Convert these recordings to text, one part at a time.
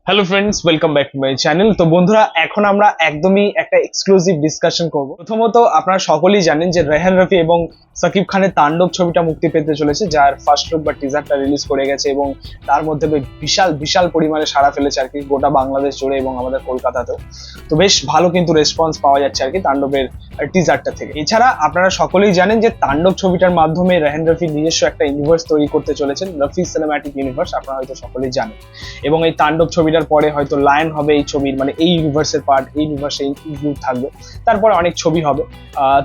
Hello friends, welcome back to my channel. তো বন্ধুরা, এখন আমরা একদমই একটা এক্সক্লুসিভ ডিসকাশন করব। প্রথমত, আপনারা সকলেই জানেন যে রেহান রাফি এবং সাকিব খানের তাণ্ডব ছবিটা মুক্তি পেতে চলেছে, যার ফার্স্ট লুক বা টিজারটা রিলিজ করে গেছে এবং তার মধ্যে বিশাল বিশাল পরিমাণে সাড়া ফেলেছে আর কি, গোটা বাংলাদেশ জুড়ে এবং আমাদের কলকাতাতেও। তো বেশ ভালো কিন্তু রেসপন্স পাওয়া যাচ্ছে আর কি তাণ্ডবের টিজারটা থেকে। এছাড়া আপনারা সকলেই জানেন যে তাণ্ডব ছবিটার মাধ্যমে রেহান রাফি নিজস্ব একটা ইউনিভার্স তৈরি করতে চলেছেন, রাফি সিনেম্যাটিক ইউনিভার্স, আপনারা হয়তো সকলেই জানেন। এবং এই তাণ্ডব ছবিটার পরে হয়তো লায়ন হবে এই ছবির, মানে এই ইউনিভার্সের পার্ট, এই ইউনিভার্সে ইনক্লুড থাকবে। তারপরে অনেক ছবি হবে।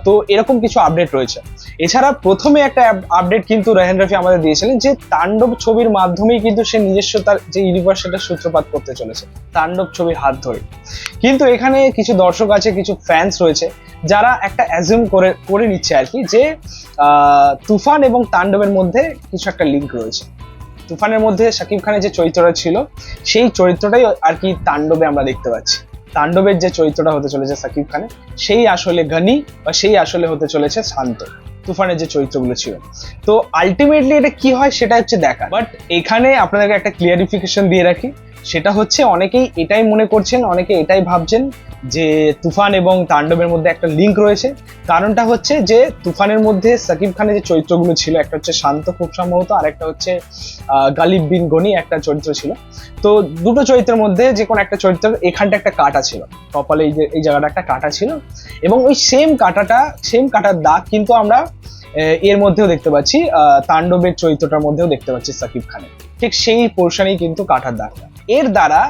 তো এরকম কিছু আপডেট রয়েছে। এছাড়া প্রথমে একটা আপডেট কিন্তু রেহান রাফি আমাদের দিয়েছিলেন যে তাণ্ডব ছবির মাধ্যমেই কিন্তু সে নিজস্ব তার যে ইউনিভার্স সেটা সূত্রপাত করতে চলেছে তাণ্ডব ছবির হাত ধরে। কিন্তু এখানে কিছু দর্শক আছে, কিছু ফ্যান্স রয়েছে যারা একটা অ্যাজিউম করে নিচ্ছে আর কি যে তুফান এবং তাণ্ডবের মধ্যে কিছু একটা লিঙ্ক রয়েছে। তুফানের মধ্যে শাকিব খানের যে চরিত্রটা ছিল সেই চরিত্রটাই আর কি তাণ্ডবে আমরা দেখতে পাচ্ছি। তাণ্ডবের যে চরিত্রটা হতে চলেছে শাকিব খানের, সেই আসলে গনি বা সেই আসলে হতে চলেছে শান্ত, তুফানের যে চরিত্রগুলো ছিল। তো আলটিমেটলি এটা কি হয় সেটা হচ্ছে দেখা। বাট এখানে আপনাদেরকে একটা ক্লিয়ারিফিকেশন দিয়ে রাখি, সেটা হচ্ছে অনেকেই এটাই মনে করছেন, অনেকে এটাই ভাবছেন যে তুফান এবং তাণ্ডবের মধ্যে একটা লিঙ্ক রয়েছে। কারণটা হচ্ছে যে তুফানের মধ্যে সাকিব খানের যে চরিত্রগুলো ছিল, একটা হচ্ছে শান্ত খুব সম্ভবত, আর একটা হচ্ছে গালিব বিন গনি একটা চরিত্র ছিল। তো দুটো চরিত্রের মধ্যে যে কোনো একটা চরিত্রের এখানটা একটা কাটা ছিল, কপালে এই জায়গাটা একটা কাটা ছিল, এবং ওই সেম কাটার দাগ কিন্তু আমরা এর মধ্যেও দেখতে পাচ্ছি, তাণ্ডবের চরিত্রটার মধ্যেও দেখতে পাচ্ছি সাকিব খানের ঠিক সেই পোর্শনেই কিন্তু কাটার দাগটা। এর দ্বারা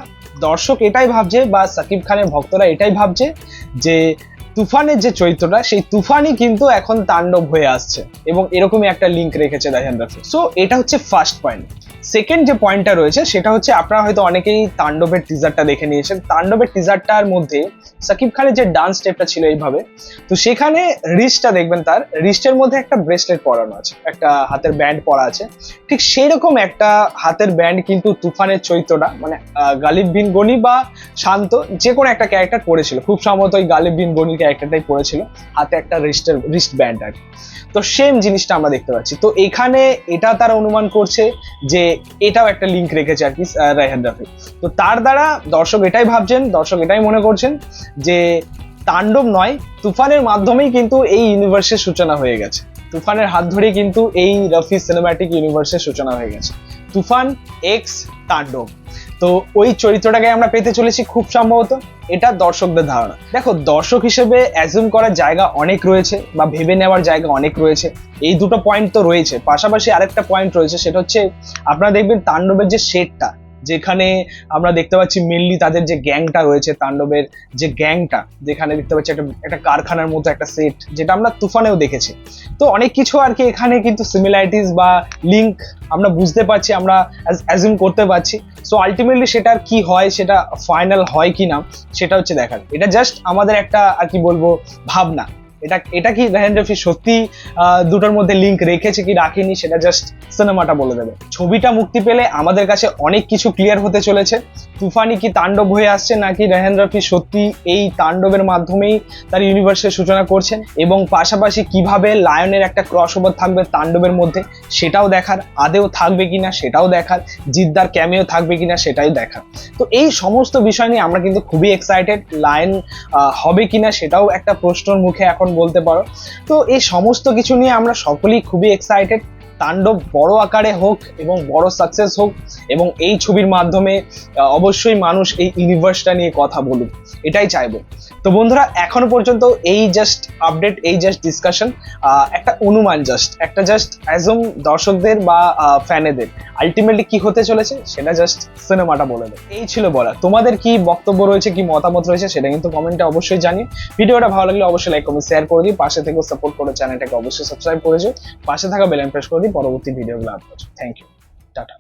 দর্শক এটাই ভাবছে বা সাকিব খানের ভক্তরা এটাই ভাবছে যে তুফানের যে চরিত্রটা, সেই তুফানই কিন্তু এখন তাণ্ডব হয়ে আসছে, এবং এরকমই একটা লিঙ্ক রেখেছে রেহান রাফি। সো এটা হচ্ছে ফার্স্ট পয়েন্ট। সেকেন্ড যে পয়েন্টটা রয়েছে সেটা হচ্ছে, আপনারা হয়তো অনেকেই তাণ্ডবের টিজারটা দেখে নিয়েছেন। তাণ্ডবের টিজারটার মধ্যে সাকিব খানের যে ডান্স স্টেপটা ছিল এইভাবে, তো সেখানে রিস্টটা দেখবেন, তার রিস্টের মধ্যে একটা ব্রেসলেট পরানো আছে, একটা হাতের ব্যান্ড পরা আছে। ঠিক সেই রকম একটা হাতের ব্যান্ড কিন্তু তুফানের চরিত্রটা, মানে গালিব বিন গনি বা শান্ত, যে কোনো একটা ক্যারেক্টার পরেছিল, খুব সম্ভবত ওই গালিব বিন গনির ক্যারেক্টারটাই পরেছিল, হাতে একটা রিস্ট ব্যান্ড আর কি। তো সেম জিনিসটা আমরা দেখতে পাচ্ছি। তো এখানে এটা তারা অনুমান করছে যে এটাও একটা লিঙ্ক রেখেছে আর কি রেহান রাফি। তো তার দ্বারা দর্শক এটাই ভাবছেন, দর্শক এটাই মনে করছেন যে তাণ্ডব নয়, তুফানের মাধ্যমেই কিন্তু এই ইউনিভার্সের সূচনা হয়ে গেছে। তুফানের হাত ধরে কিন্তু এই রাফি সিনেম্যাটিক ইউনিভার্সের সূচনা হয়ে গেছে, তুফান এক্স তাণ্ডব। তো ওই চরিত্রটাকে আমরা পেতে চলেছি খুব সম্ভবত, এটা দর্শকদের ধারণা। দেখো, দর্শক হিসেবে অ্যাজিউম করার জায়গা অনেক রয়েছে বা ভেবে নেওয়ার জায়গা অনেক রয়েছে। এই দুটো পয়েন্ট তো রয়েছে, পাশাপাশি আরেকটা পয়েন্ট রয়েছে, সেটা হচ্ছে আপনারা দেখবেন তাণ্ডবের যে সেটটা, যেখানে আমরা দেখতে পাচ্ছি মেনলি তাদের যে গ্যাংটা রয়েছে, তাণ্ডবের যে গ্যাংটা, যেখানে দেখতে পাচ্ছি একটা কারখানার মতো একটা সেট, যেটা আমরা তুফানেও দেখেছি। তো অনেক কিছু আর কি এখানে কিন্তু সিমিলারিটিস বা লিঙ্ক আমরা বুঝতে পারছি, আমরা অ্যাজিউম করতে পারছি। সো আলটিমেটলি সেটার কি হয়, সেটা ফাইনাল হয় কি না, সেটা হচ্ছে দেখার। এটা জাস্ট আমাদের একটা আর কি বলবো ভাবনা। এটা কি রেহান রাফি সত্যি দুটোর মধ্যে লিঙ্ক রেখেছে কি রাখেনি, সেটা জাস্ট সিনেমাটা বলে দেবে। ছবিটা মুক্তি পেলে আমাদের কাছে অনেক কিছু ক্লিয়ার হতে চলেছে। তুফানি কি তাণ্ডব হয়ে আসছে, নাকি রেহান রাফি সত্যি এই তাণ্ডবের মাধ্যমেই তার ইউনিভার্সের সূচনা করছেন, এবং পাশাপাশি কিভাবে লায়নের একটা ক্রসওভার থাকবে তাণ্ডবের মধ্যে, সেটাও দেখার। আদেও থাকবে কিনা সেটাও দেখার। জিদ্দার ক্যামিও থাকবে কিনা সেটাই দেখার। তো এই সমস্ত বিষয় নিয়ে আমরা কিন্তু খুবই এক্সাইটেড। লায়ন হবে কিনা সেটাও একটা প্রশ্নের মুখে এখন বলতে পারো। তো এই সমস্ত কিছু নিয়ে আমরা সকলেই খুবই এক্সাইটেড। তাণ্ডব বড় আকারে হোক এবং বড় সাকসেস হোক, এবং এই ছবির মাধ্যমে অবশ্যই মানুষ এই ইউনিভার্সটা নিয়ে কথা বলুক, এটাই চাইবো। তো বন্ধুরা, এখনো পর্যন্ত এই জাস্ট আপডেট, এই জাস্ট ডিসকাশন, একটা অনুমান, একটা অ্যাজম দর্শকদের বা ফ্যানেদের। আলটিমেটলি কি হতে চলেছে সেটা জাস্ট সিনেমাটা বলে দেবে। এই ছিল বলা। তোমাদের কি বক্তব্য রয়েছে, কি মতামত রয়েছে, সেটা কিন্তু কমেন্টে অবশ্যই জানিয়ে। ভিডিওটা ভালো লাগলে অবশ্যই লাইক, কমেন্ট, শেয়ার করে দিই। পাশে থেকে সাপোর্ট করে চ্যানেলটাকে অবশ্যই সাবস্ক্রাইব করে দিও। পাশে থাকা বেল আইকন প্রেস করে দিই পরবর্তী ভিডিওগুলো আপলোড। Thank you, tata.